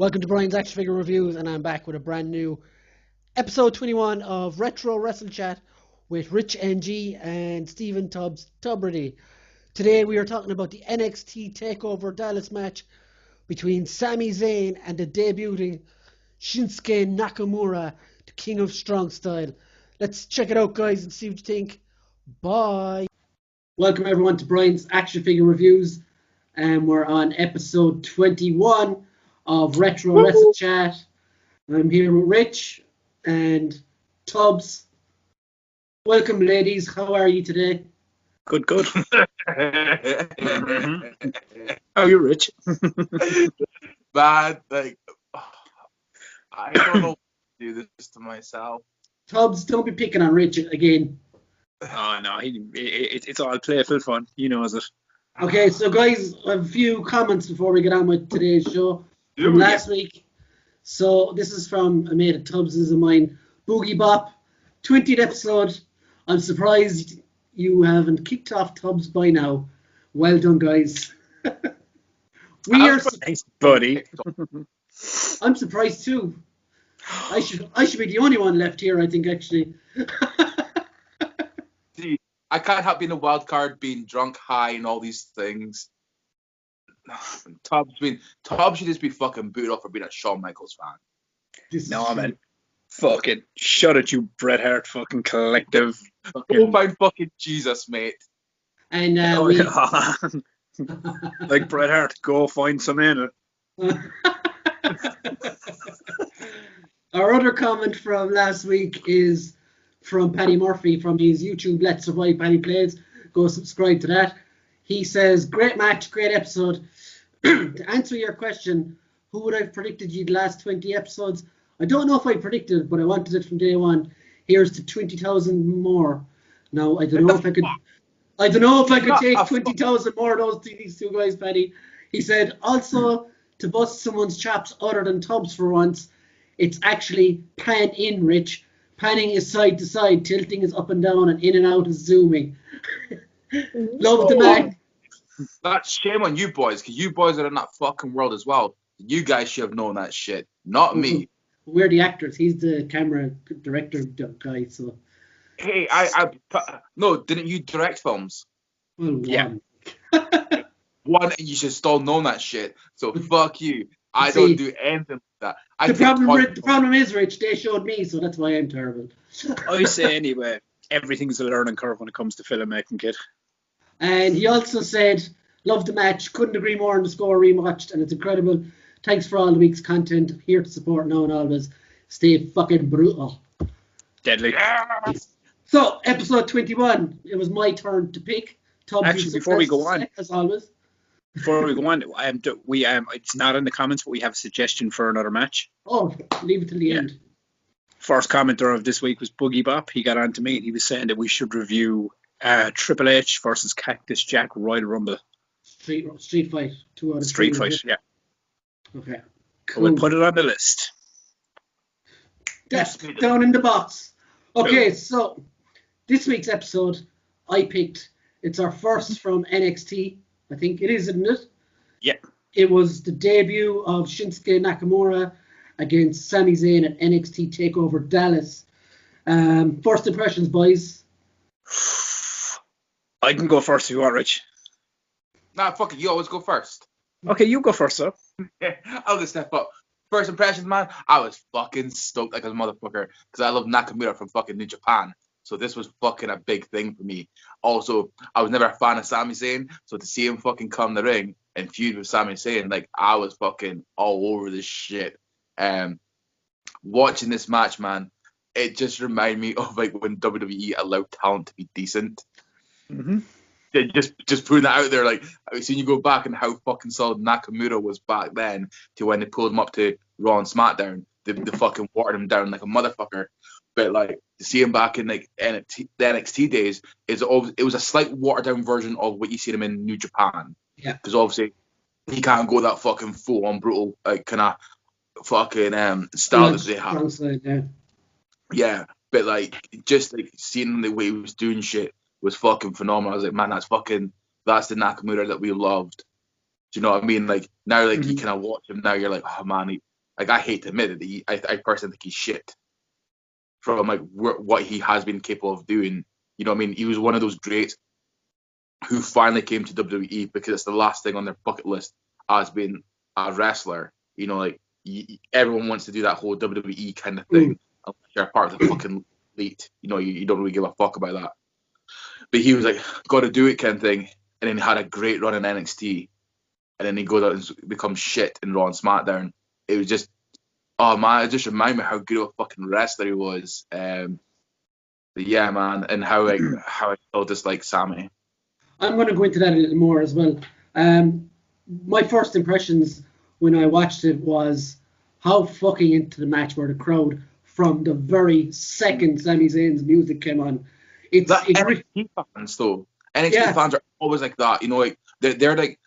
Welcome to Brian's Action Figure Reviews, and I'm back with a brand new episode 21 of Retro Wrestle Chat with Rich NG and Stephen Tubridy. Today we are talking about the NXT Takeover Dallas match between Sami Zayn and the debuting Shinsuke Nakamura, the King of Strong Style. Let's check it out, guys, and see what you think. Bye. Welcome everyone to Brian's Action Figure Reviews, and we're on episode 21 of Retro Wrestle Chat. I'm here with Rich and Tubbs. Welcome, ladies. How are you today? Good. How are you, Rich? Bad. I don't know what to do this to myself. Tubbs, don't be picking on Rich again. Oh, no, it's all playful fun. He knows it. Okay, so guys, a few comments before we get on with today's show from last week. So this is from a mate of Tubbs's of mine, Boogie Bop, 20th episode. I'm surprised you haven't kicked off Tubbs by now. Well done, guys. Thanks, buddy. I'm surprised too. I should be the only one left here, I think, actually. See, I can't help being a wild card, being drunk, high, and all these things. Tubbs should just be fucking booted off for being a Shawn Michaels fan. No, man. Fucking shut at you, Bret Hart fucking collective. Go find fucking Jesus, mate. And like Bret Hart, go find some in it. Our other comment from last week is from Paddy Murphy from his YouTube Let's Survive Paddy Plays. Go subscribe to that. He says, great match, great episode. To answer your question, who would have predicted you the last 20 episodes? I don't know if I predicted it, but I wanted it from day one. Here's to 20,000 more. Now, I don't know if I could take 20,000 more of these two guys, Paddy. He said, also, to bust someone's chops other than Tubbs for once, it's actually pan in, Rich. Panning is side to side, tilting is up and down, and in and out is zooming. Love the man. That's shame on you boys, because you boys are in that fucking world as well. You guys should have known that shit, not me. We're the actors. He's the camera director guy. So. Hey, no, didn't you direct films? Well, yeah. One, and you should still know that shit. So fuck you. I don't do anything like that. The problem is, Rich, they showed me, so that's why I'm terrible. I say anyway, everything's a learning curve when it comes to filmmaking, kid. And he also said, love the match, couldn't agree more on the score rewatched, and it's incredible. Thanks for all the week's content. Here to support now and always. Stay fucking brutal. Deadly. So, episode 21, it was my turn to pick. Actually, before we go on, as always. It's not in the comments, but we have a suggestion for another match. Oh, leave it till the end. First commenter of this week was Boogie Bop. He got on to me and he was saying that we should review Triple H versus Cactus Jack Royal Rumble. Street fight. 2 out of 3. Street fight, yeah. Okay. Cool. We'll put it on the list. That's down in the box. Okay, so this week's episode, I picked. It's our first from NXT. I think it is, isn't it? Yeah. It was the debut of Shinsuke Nakamura against Sami Zayn at NXT Takeover Dallas. First impressions, boys. I can go first if you want, Rich. Nah, fuck it. You always go first. Okay, you go first, sir. I'll just step up. First impressions, man, I was fucking stoked like a motherfucker because I love Nakamura from fucking New Japan. So this was fucking a big thing for me. Also, I was never a fan of Sami Zayn, so to see him fucking come in the ring and feud with Sami Zayn, like, I was fucking all over this shit. Watching this match, man, it just reminded me of like when WWE allowed talent to be decent. Mm-hmm. Just putting that out there, like, I've seen you go back and how fucking solid Nakamura was back then to when they pulled him up to Raw and SmackDown. They fucking watered him down like a motherfucker. But like to see him back in like the NXT days it was a slight watered down version of what you see him in New Japan. Yeah. Because obviously he can't go that fucking full on brutal like kind of fucking style that they have. Yeah, but like just like seeing the way he was doing shit was fucking phenomenal. I was like, man, that's the Nakamura that we loved. Do you know what I mean? Like now, like you kind of watch him now, you're like, oh man, like, I hate to admit it, I personally think he's shit from like what he has been capable of doing. You know what I mean? He was one of those greats who finally came to WWE because it's the last thing on their bucket list as being a wrestler. You know, like everyone wants to do that whole WWE kind of thing. Unless you're a part of the fucking elite, you know, you don't really give a fuck about that. But he was like, got to do it kind of thing, and then he had a great run in NXT, and then he goes out and becomes shit in Raw and SmackDown. It was just, oh man, it just reminded me how good of a fucking wrestler he was. But yeah, man, and how I still dislike Sami. I'm going to go into that a little more as well. My first impressions when I watched it was how fucking into the match were the crowd from the very second Sami Zayn's music came on. NXT fans though, NXT fans are always like that. You know, like they're like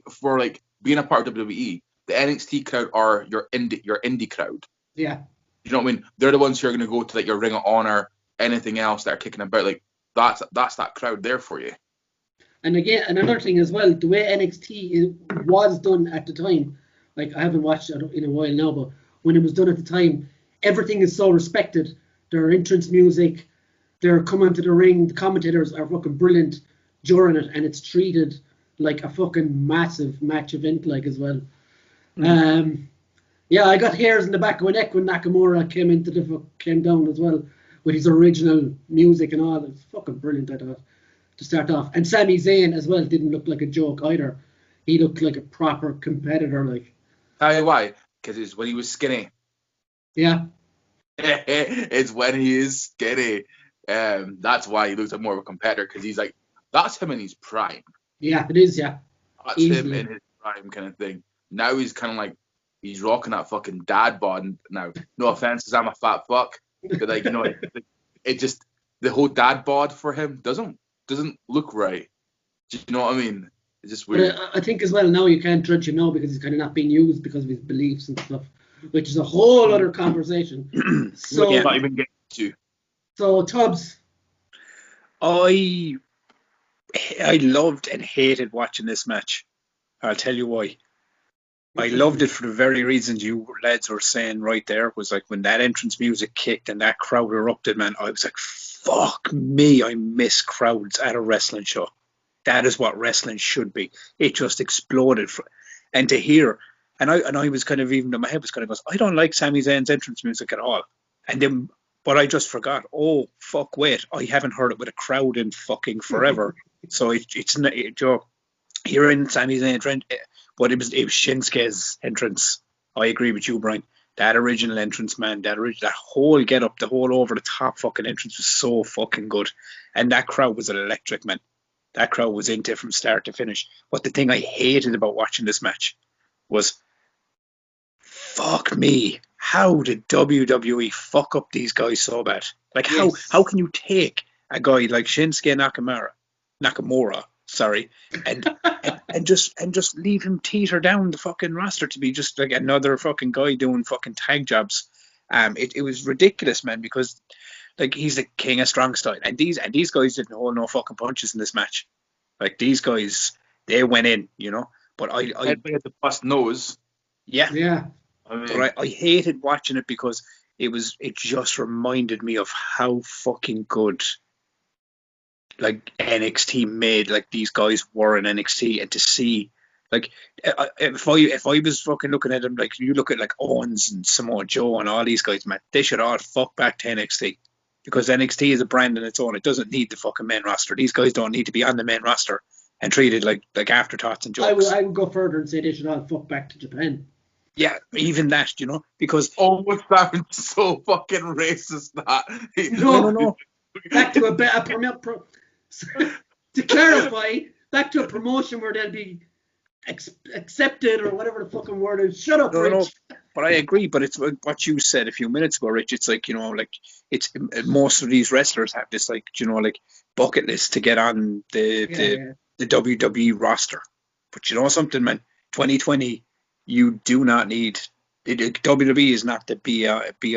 for like being a part of WWE, the NXT crowd are your indie crowd. Yeah. You know what I mean? They're the ones who are going to go to like your Ring of Honor, anything else that are kicking about. Like that's that crowd there for you. And again, another thing as well, the way NXT was done at the time, like I haven't watched it in a while now, but when it was done at the time, everything is so respected. Their entrance music, they're coming to the ring, the commentators are fucking brilliant during it, and it's treated like a fucking massive match event, like as well. Yeah, I got hairs in the back of my neck when Nakamura came down as well with his original music and all. It's fucking brilliant, I thought, to start off. And Sami Zayn as well didn't look like a joke either. He looked like a proper competitor, like. Tell you why? Because it's when he was skinny. Yeah. It's when he is skinny. That's why he looks like more of a competitor, because he's like, that's him in his prime. Yeah, it is, yeah. That's easily him in his prime kind of thing. Now he's kind of like, he's rocking that fucking dad bod now. No offense, because I'm a fat fuck. But like, you know, it just, the whole dad bod for him doesn't look right. Do you know what I mean? It's just weird. But I think as well now you can't judge him now because he's kind of not being used because of his beliefs and stuff, which is a whole other conversation. So yeah, not even getting to. So Tubbs. I loved and hated watching this match. I'll tell you why. I loved it for the very reasons you lads were saying right there. Was like when that entrance music kicked and that crowd erupted, man, I was like, fuck me, I miss crowds at a wrestling show. That is what wrestling should be. It just exploded. And to hear, and I was kind of, even in my head was kind of goes, I don't like Sami Zayn's entrance music at all. And then, but I just forgot, oh, fuck, wait, I haven't heard it with a crowd in fucking forever. So it's not, hearing Sami Zayn's, but it was Shinsuke's entrance. I agree with you, Brian. That original entrance, man, that whole get up, the whole over the top fucking entrance was so fucking good. And that crowd was electric, man. That crowd was into it from start to finish. But the thing I hated about watching this match was, fuck me, how did WWE fuck up these guys so bad? Like, how can you take a guy like Shinsuke Nakamura, and just leave him teeter down the fucking roster to be just like another fucking guy doing fucking tag jobs? It was ridiculous, man, because like he's the king of strong style, and these guys didn't hold no fucking punches in this match. Like these guys, they went in, you know. But I had the bust nose. Yeah. I mean, but I hated watching it because it just reminded me of how fucking good like NXT made like these guys were in NXT, and to see like if I was fucking looking at them, like you look at like Owens and Samoa Joe and all these guys, man, they should all fuck back to NXT. Because NXT is a brand on its own. It doesn't need the fucking main roster. These guys don't need to be on the main roster and treated like afterthoughts and jokes. I would go further and say they should all fuck back to Japan. Yeah, even that, you know, because almost sounds so fucking racist. That no. Back to a better to clarify, back to a promotion where they'll be accepted or whatever the fucking word is. Shut up, Rich. No, but I agree. But it's what you said a few minutes ago, Rich. It's like, you know, like it's most of these wrestlers have this like, you know, like bucket list to get on the WWE roster. But you know something, man, 2020, you do not need WWE is not the be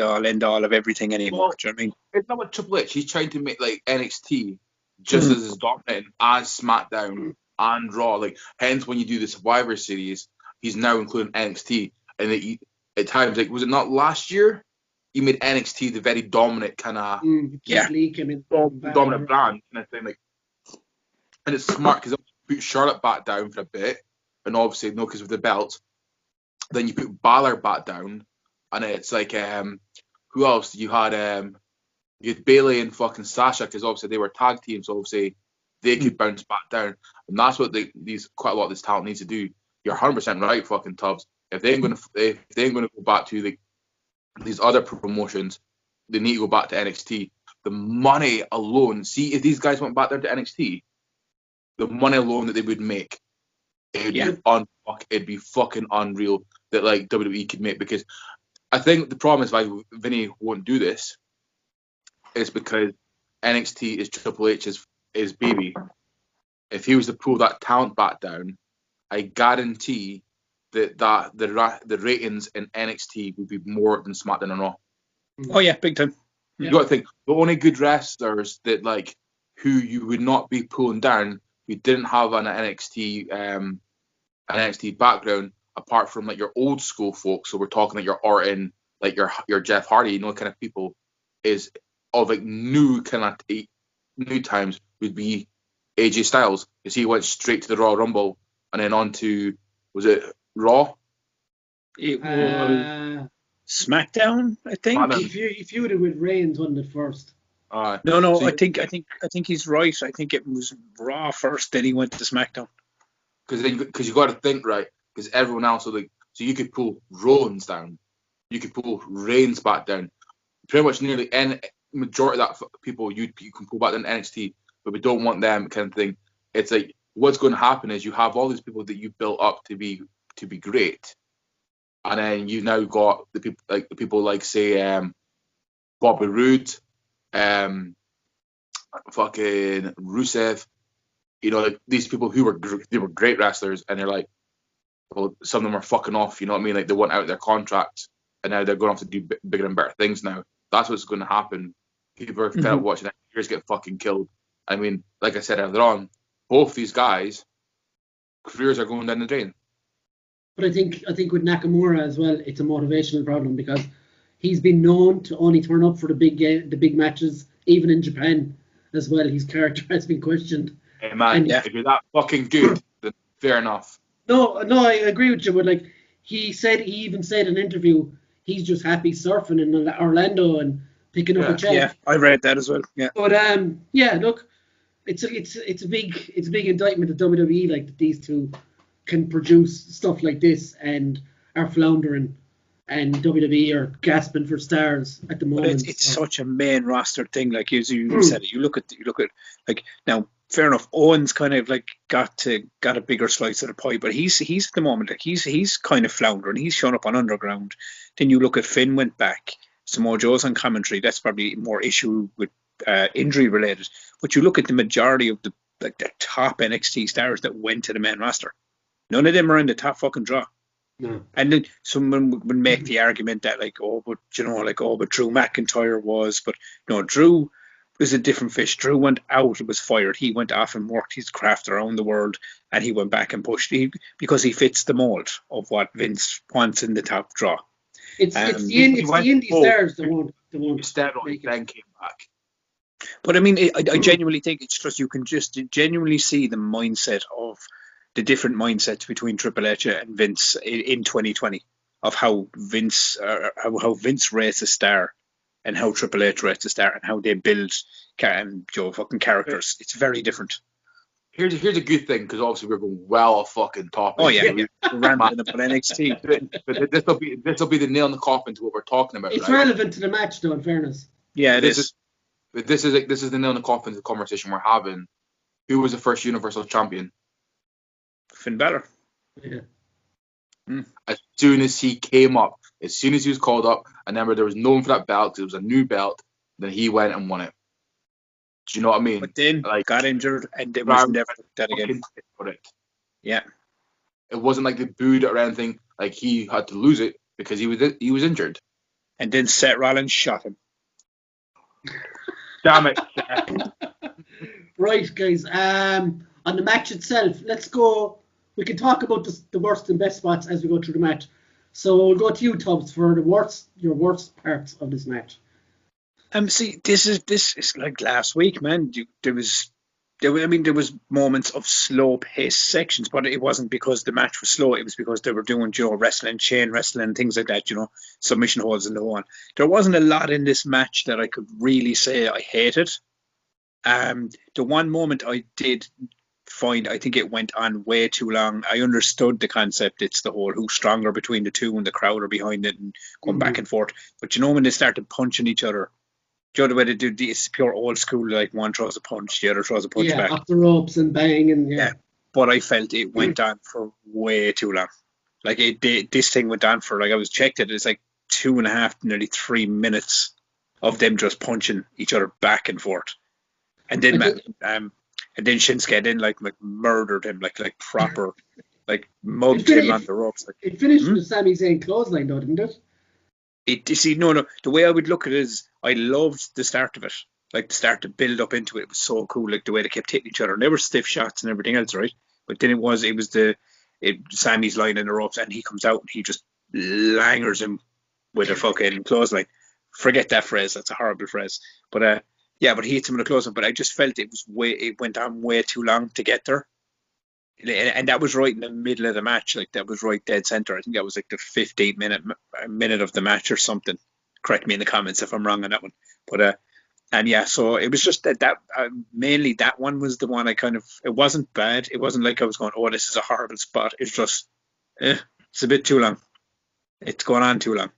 all end all of everything anymore. Well, do you know what I mean? It's not what Triple H. He's trying to make like NXT just as dominant as SmackDown and Raw. Like, hence when you do the Survivor Series, he's now including NXT, and at times, like, was it not last year? He made NXT the very dominant kind of League, dominant brand kind of thing. Like, and it's smart because you put Charlotte back down for a bit, and obviously no, because of the belt. Then you put Balor back down, and it's like who else? You had Bailey and fucking Sasha, because obviously they were tag teams, so obviously they could bounce back down, and that's what quite a lot of this talent needs to do. You're 100% right, fucking Tubbs. If they ain't gonna go back to these other promotions, they need to go back to NXT. The money alone, see, if these guys went back there to NXT, the money alone that they would make, it'd be fucking unreal that like WWE could make. Because I think the problem is why Vinny won't do this is because NXT is Triple H's baby. If he was to pull that talent back down, I guarantee that the ratings in NXT would be more than SmackDown and Raw. Oh yeah, big time. You got to think the only good wrestlers that like who you would not be pulling down, who didn't have an NXT background, apart from like your old school folks. So we're talking like your Orton, like your Jeff Hardy, kind of people, is of like new times would be AJ Styles, because he went straight to the Royal Rumble and then on to, was it Raw? It was SmackDown, I think. SmackDown. If you would have with Reigns won it first. No. So I think he's right. I think it was Raw first, then he went to SmackDown. Because you got to think, right? Because everyone else, so you could pull Rollins down, you could pull Reigns back down. Pretty much nearly any majority of that people you can pull back down to NXT, but we don't want them kind of thing. It's like what's going to happen is you have all these people that you built up to be great, and then you've now got the people like say Bobby Roode, fucking Rusev, like these people who were great wrestlers, and they're like, well, some of them are fucking off, you know what I mean? Like they want out their contracts, and now they're going to have to do bigger and better things now. That's what's going to happen. People are fed up watching actors get fucking killed. I mean, like I said earlier on, both these guys' careers are going down the drain. But I think with Nakamura as well, it's a motivational problem because he's been known to only turn up for the big matches, even in Japan as well. His character has been questioned. Hey man, if you're that fucking good, then fair enough. No, I agree with you. But like he even said in an interview, he's just happy surfing in Orlando and picking up a check. Yeah, I read that as well. Yeah. But look, it's a big indictment of WWE, like that these two can produce stuff like this and are floundering, and WWE are gasping for stars at the moment. But it's such a main roster thing, like as you said it. You look at like now. Fair enough. Owen's kind of like got a bigger slice of the pie, but he's at the moment like he's kind of floundering. He's shown up on Underground. Then you look at Finn went back. Samoa Joe's on commentary. That's probably more issue with injury related. But you look at the majority of the top NXT stars that went to the main roster. None of them are in the top fucking draw. No. And then someone would make the argument that but Drew McIntyre was, but no, Drew was a different fish. Drew went out, was fired. He went off and worked his craft around the world, and he went back and pushed because he fits the mold of what Vince wants in the top draw. It's the indie stars that won't steroid then came back. But I mean, I genuinely think it's just you can just genuinely see the mindset of the different mindsets between Triple H and Vince in 2020 of how Vince rates a star. And how Triple H rates a star, and how they build fucking characters. It's very different. Here's a good thing, because obviously we're going well off fucking topic. Oh yeah. We're rambling about NXT. But this will be the nail in the coffin to what we're talking about. It's relevant to the match, though. In fairness. Yeah, this is the nail in the coffin to the conversation we're having. Who was the first Universal Champion? Finn Balor. Yeah. As soon as he came up, as soon as he was called up, I remember there was no one for that belt because it was a new belt. Then he went and won it. Do you know what I mean? But then got injured and it was never that again. Yeah. It wasn't like they booed it or anything. Like he had to lose it because he was injured. And then Seth Rollins shot him. Damn it. Right, guys. On the match itself, let's go. We can talk about the worst and best spots as we go through the match. So we'll go to you, Tubbs, for your worst parts of this match. See, this is like last week, man. There was moments of slow-paced sections, but it wasn't because the match was slow. It was because they were doing, wrestling, chain wrestling, things like that, submission holds and so on. There wasn't a lot in this match that I could really say I hated. The one moment I did find, I think it went on way too long. I understood the concept. It's the whole who's stronger between the two and the crowd are behind it and going back and forth. But when they started punching each other, the way they do this pure old school, like one throws a punch, the other throws a punch back. Up the ropes and bang and But I felt it went on for way too long. Like this thing went on for, like, I was checked it. It's like 2.5, nearly 3 minutes of them just punching each other back and forth. And then Shinsuke then like murdered him, like proper, like mugged him on the ropes. Like, it finished with Sami Zayn clothesline, though, didn't it? No. The way I would look at it is, I loved the start of it. Like, the start to build up into it was so cool. Like the way they kept hitting each other, and they were stiff shots and everything else, right? But then it was Sammy's line in the ropes, and he comes out and he just langers him with a fucking clothesline. Forget that phrase. That's a horrible phrase. But but he hits him with a clothesline. But I just felt it went on way too long to get there. And that was right in the middle of the match. Like, that was right dead center. I think that was like the 15th minute of the match or something. Correct me in the comments if I'm wrong on that one. But so it was just that mainly that one was the one it wasn't bad. It wasn't like I was going, oh, this is a horrible spot. It's just, it's a bit too long. It's going on too long.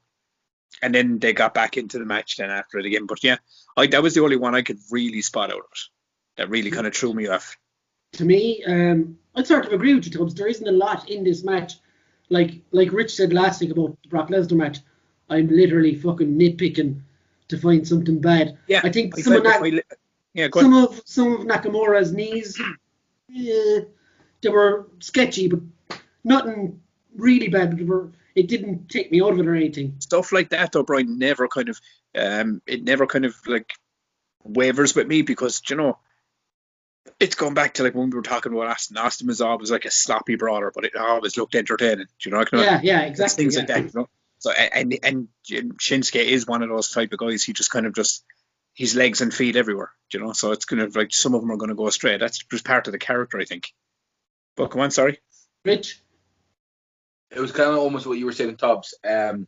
And then they got back into the match then after it again. But that was the only one I could really spot out of it. That really kind of threw me off. To me, I sort of agree with you, Tubbs. There isn't a lot in this match. Like Rich said last week about the Brock Lesnar match, I'm literally fucking nitpicking to find something bad. Yeah, I think some of Nakamura's knees, they were sketchy, but nothing really bad. It didn't take me out of it or anything. Stuff like that, though, Brian, never kind of like wavers with me, because it's going back to like when we were talking about Austin. Austin was always like a sloppy brawler, but it always looked entertaining. Yeah, exactly. Things like that. So and Shinsuke is one of those type of guys. He just kind of his legs and feet everywhere. So it's kind of like some of them are going to go astray. That's just part of the character, I think. But come on, sorry, Rich. It was kind of almost what you were saying, Tubbs. It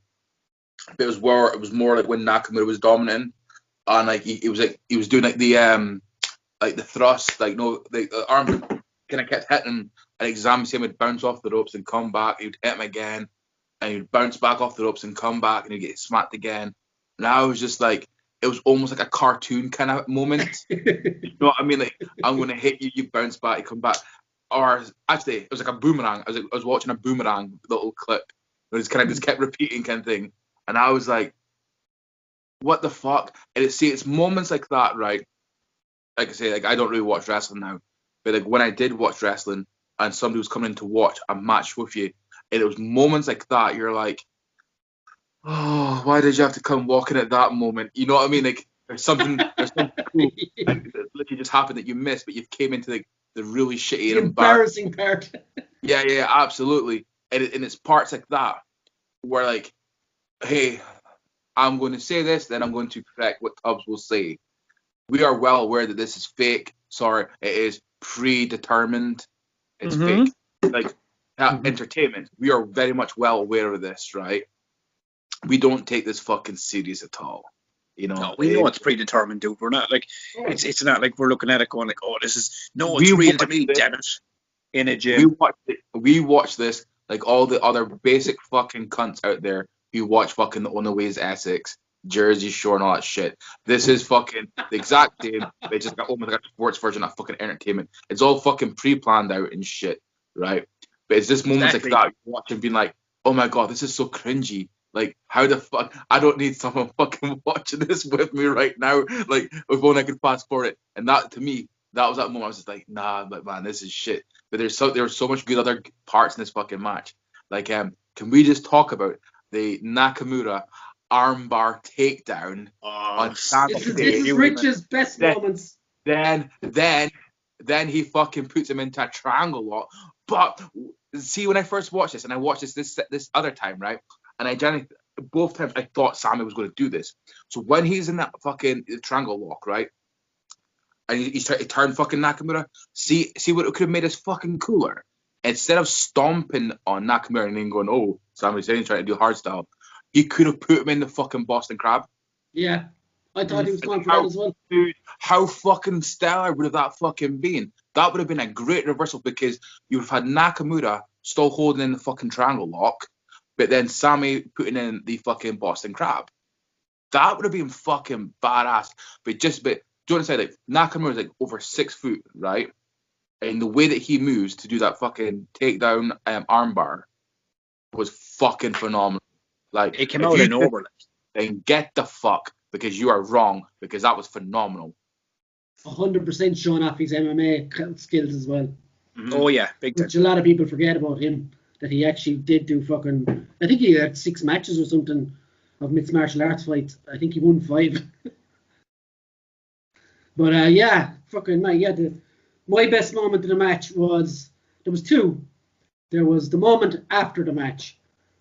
was more like when Nakamura was dominant, and like he was doing like the thrust, like the arm kind of kept hitting him, and Sami Zayn would bounce off the ropes and come back. He would hit him again, and he'd bounce back off the ropes and come back, and he'd get smacked again. And I was just like, it was almost like a cartoon kind of moment. You know what I mean? Like, I'm gonna hit you, you bounce back, you come back. Or actually, it was like a boomerang. I was watching a boomerang little clip, but it's kind of just kept repeating kind of thing, and I was like, what the fuck? And it's moments like that, right? Like I say, like, I don't really watch wrestling now, but like when I did watch wrestling and somebody was coming in to watch a match with you, and it was moments like that, you're like, oh, why did you have to come walking at that moment? You know what I mean? Like, there's something cool like, that literally just happened that you missed, but you came into the really shitty and embarrassing part. Yeah, absolutely. And it's parts like that where, like, hey, I'm going to say this, then I'm going to correct what Tubbs will say. We are well aware that this is fake. Sorry, it is predetermined. It's fake. Like, entertainment. We are very much well aware of this, right? We don't take this fucking serious at all. No, we know it's predetermined, dude. We're not like, it's not like we're looking at it going like, oh, this is, no, it's real to me, damn it. In a gym. We watch this like all the other basic fucking cunts out there who watch fucking the Unaways Essex, Jersey Shore, and all that shit. This is fucking the exact same. They just got almost like a sports version of fucking entertainment. It's all fucking pre-planned out and shit, right? But it's just moments like that you watch and being like, oh my god, this is so cringy. Like, how the fuck? I don't need someone fucking watching this with me right now. Like, if only I could fast forward it. And that, to me, that was that moment. I was just like, nah, but man, this is shit. But there was so much good other parts in this fucking match. Like, can we just talk about the Nakamura armbar takedown on Sami Zayn? This is Rich's best moments. Then he fucking puts him into a triangle lock, But see, when I first watched this, and I watched this other time, right? And I generally, both times I thought Sami was going to do this. So when he's in that fucking triangle lock, right? And he's trying to turn fucking Nakamura. See what it could have made us fucking cooler. Instead of stomping on Nakamura and then going, oh, Sami Zayn's trying to do hardstyle, he could have put him in the fucking Boston Crab. Yeah, I thought he was going for that as well. Dude, how fucking stellar would have that fucking been? That would have been a great reversal because you would have had Nakamura still holding in the fucking triangle lock, but then Sami putting in the fucking Boston Crab. That would have been fucking badass. But do you want to say, like, Nakamura is like over 6 foot, right? And the way that he moves to do that fucking takedown armbar was fucking phenomenal. Like, it came out in over. Then get the fuck, because you are wrong, because that was phenomenal. 100% showing off his MMA skills as well. Mm-hmm. Oh yeah, big time. Which a lot of people forget about him, that he actually did do fucking. I think he had 6 matches or something of mixed martial arts fights. I think he won 5. But yeah, fucking my best moment in the match was, there was 2. There was the moment after the match,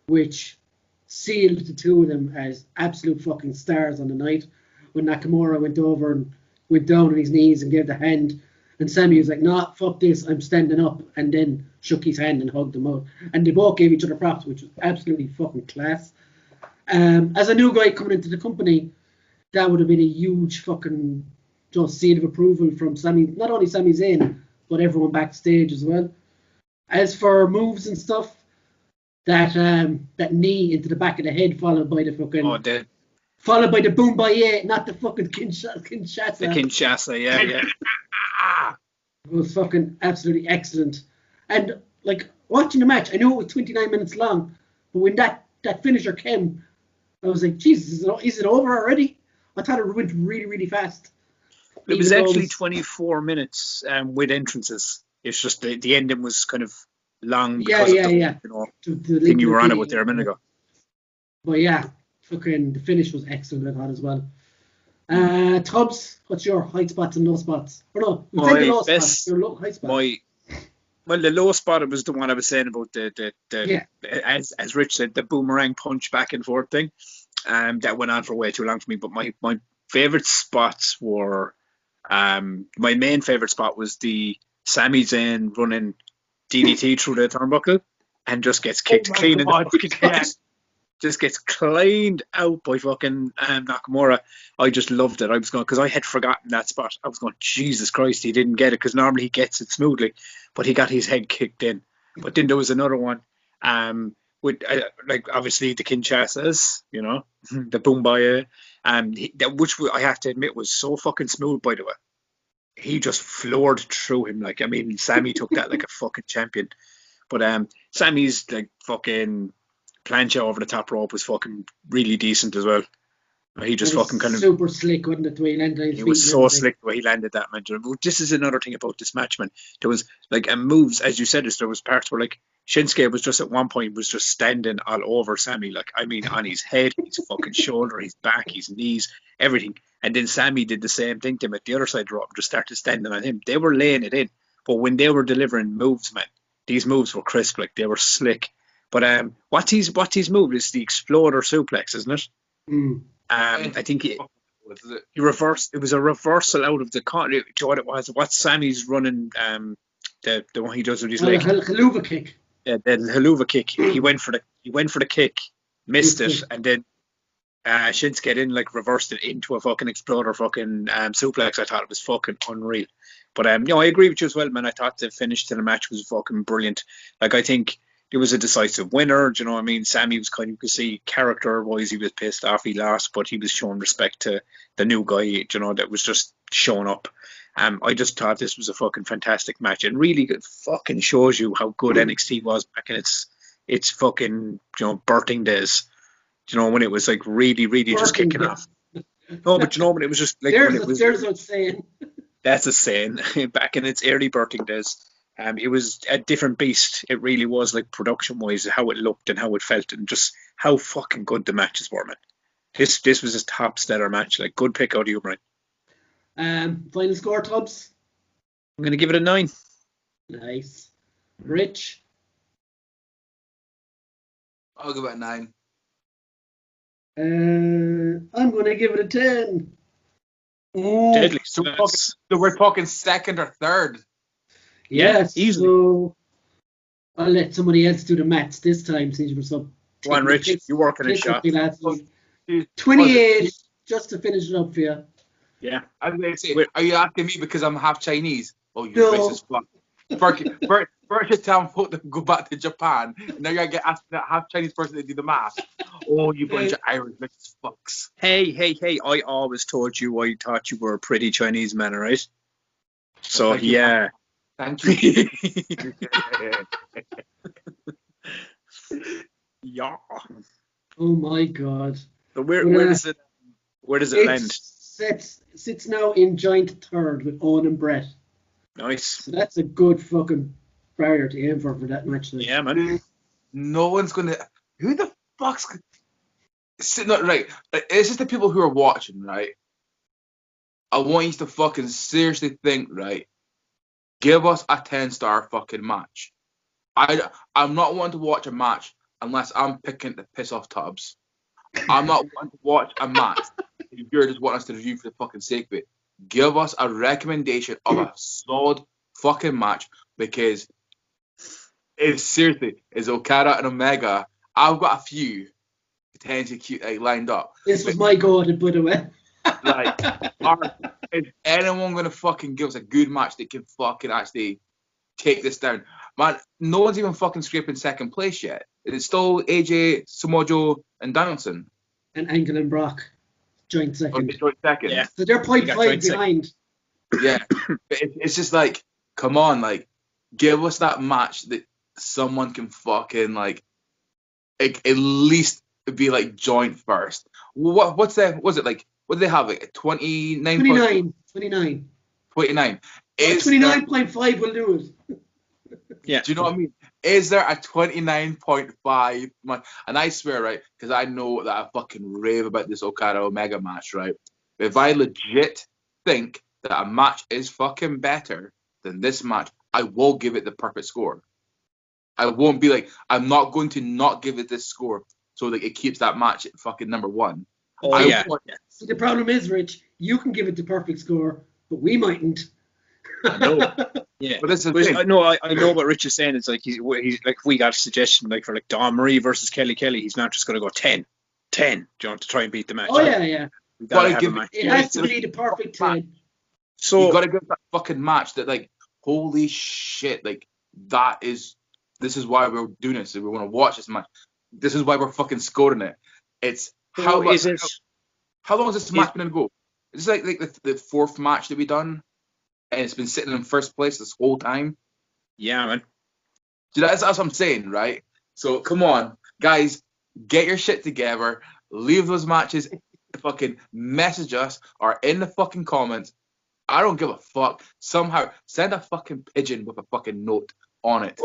which sealed the 2 of them as absolute fucking stars on the night, when Nakamura went over and went down on his knees and gave the hand, and Sami was like, nah, fuck this, I'm standing up, and then shook his hand and hugged him out. And they both gave each other props, which was absolutely fucking class. As a new guy coming into the company, that would have been a huge fucking just seal of approval from not only Sami Zayn, but everyone backstage as well. As for moves and stuff, that knee into the back of the head, followed by the fucking followed by the Boombayah, not the fucking Kinshasa. The Kinshasa, yeah. It was fucking absolutely excellent. And like, watching the match, I knew it was 29 minutes long, but when that finisher came, I was like, Jesus, is it over already? I thought it went really, really fast. It was actually 24 minutes with entrances. It's just the ending was kind of long because of the thing you were on about there a minute ago. But yeah, fucking the finish was excellent, I thought, as well. Tubbs, what's your high spots and low spots? Or no, my the low best, spots, your high spots. The low spot was the one I was saying about as Rich said, the boomerang punch back and forth thing. That went on for way too long for me. But my favorite spots were, my main favorite spot was the Sami Zayn running DDT through the turnbuckle and just gets kicked clean in the fucking head. Just gets cleaned out by fucking Nakamura. I just loved it. I was going, because I had forgotten that spot. I was going, Jesus Christ, he didn't get it, because normally he gets it smoothly, but he got his head kicked in. But then there was another one, with like obviously the Kinshasas, the Boombayah, which I have to admit was so fucking smooth, by the way. He just floored through him. Like, I mean, Sami took that like a fucking champion. But Sami's like fucking plancha over the top rope was fucking really decent as well. He just fucking kind of super slick, wasn't it? The way he landed. He was so slick the way he landed that, man. This is another thing about this match, man. There was like moves, as you said, there was parts where like Shinsuke was just at one point was just standing all over Sami, like, I mean, on his head, his fucking shoulder, his back, his knees, everything. And then Sami did the same thing to him at the other side of the rope, just started standing on him. They were laying it in, but when they were delivering moves, man, these moves were crisp, like they were slick. But what's his move? It's the exploder suplex, isn't it? I think he reversed. It was a reversal out of the corner. Do you know what it was? What Sami's running? The one he does with his leg. The haluva kick. Yeah, the haluva kick. He went for the kick, missed it, and then Shinsuke then like reversed it into a fucking exploder fucking suplex. I thought it was fucking unreal. But I agree with you as well, man. I thought the finish to the match was fucking brilliant. Like, I think it was a decisive winner. Do you know what I mean? Sami was kind of, you could see character-wise, he was pissed off he lost, but he was showing respect to the new guy, that was just showing up. I just thought this was a fucking fantastic match, and really it fucking shows you how good NXT was back in its fucking, birthing days. When it was like really, really just kicking off. No, but when it was just like there's a saying. That's a saying. Back in its early birthing days. It was a different beast. It really was, like, production-wise, how it looked and how it felt, and just how fucking good the matches were, man. This was a top stellar match. Like, good pick out of you, Brian. Final score, Tubbs? I'm going to give it a 9. Nice. Rich? I'll give it a 9. I'm going to give it a 10. Ooh, Deadly. so we're talking second or third. Yeah, Yes, easily. so I'll let somebody else do the maths this time since you were so Go on, Rich. You working a shot. last week. Dude, 28, just to finish it up for you. Yeah. I was going to say, are you asking me because I'm half Chinese? Oh, you No. racist fuck. First you tell them to go back to Japan, and now you're going to get asked that half Chinese person to do the math. Oh, you bunch of Irish racist fucks. Hey, I always told you I thought you were a pretty Chinese man, right? So, Thank you, yeah. Thank you. Yeah. Oh my God. So where does it land? Sits now in joint third with Owen and Brett. Nice. So that's a good fucking barrier to aim for that match. Like. Yeah, man. No one's going to... Who the fuck's... Right. It's just the people who are watching, right? I want you to fucking seriously think, right? Give us a 10-star fucking match. I'm not wanting to watch a match unless I'm picking to piss off Tubbs. I'm not wanting to watch a match if you're just wanting us to review for the fucking sake of it. Give us a recommendation of a solid fucking match, because seriously, is Okada and Omega. I've got a few potentially cute lined up. This was my go at it, by the way. Like, is anyone gonna fucking give us a good match that can fucking actually take this down? Man, no one's even fucking scraping second place yet. It's still AJ, Samoa Joe, and Danielson. And Angle and Brock, joint second. Joint second. Yeah. So they're 0.5 behind. Second. Yeah. It's just like, come on, like, give us that match that someone can fucking, like at least be like joint first. What's that? Was it like? What do they have? Like 29. 29. 29. 29.5 will do it. Yeah. Do you know what I mean? Is there a 29.5 match? And I swear, right, because I know that I fucking rave about this Okada Omega match, right? If I legit think that a match is fucking better than this match, I will give it the perfect score. I won't be like, I'm not going to not give it this score so that it keeps that match at fucking number one. Oh, yeah. See, the problem is, Rich, you can give it the perfect score, but we mightn't. No. Yeah. But this is I know what Rich is saying. It's like he's like, if we got a suggestion like for like Dawn Marie versus Kelly, he's not just going to go 10. Do you want to try and beat the match? Oh, yeah. It has to be the perfect 10. So you got to give that fucking match that, like, holy shit, like, this is why we're doing this. We want to watch this match. This is why we're fucking scoring it. It's how long is this match going to go? Is this like the fourth match that we done, and it's been sitting in first place this whole time? Yeah, man. So that's what I'm saying, right? So come on, guys, get your shit together. Leave those matches. Fucking message us or in the fucking comments. I don't give a fuck. Somehow send a fucking pigeon with a fucking note on it.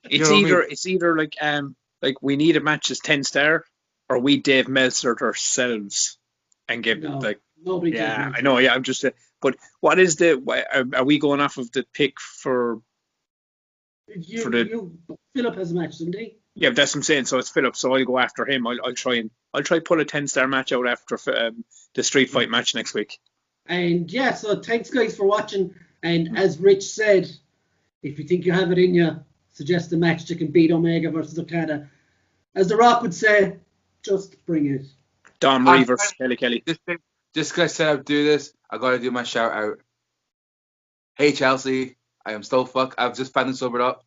It's either like we need a match as 10-star, or we Dave Meltzer it ourselves and give nobody. Yeah, I know. Yeah, I'm just. But what is are we going off of the pick for? Philip has a match, doesn't he? Yeah, that's what I'm saying. So it's Philip. So I'll go after him. I'll try pull a 10-star match out after the street fight match next week. And yeah, so thanks guys for watching. And as Rich said, if you think you have it in you, suggest a match that can beat Omega versus Okada. As The Rock would say, just bring it. Dawn Marie versus Kelly. Just because I said I'd do this, I got to do my shout out. Hey Chelsea, I am still fucked. I've just finally sobered up.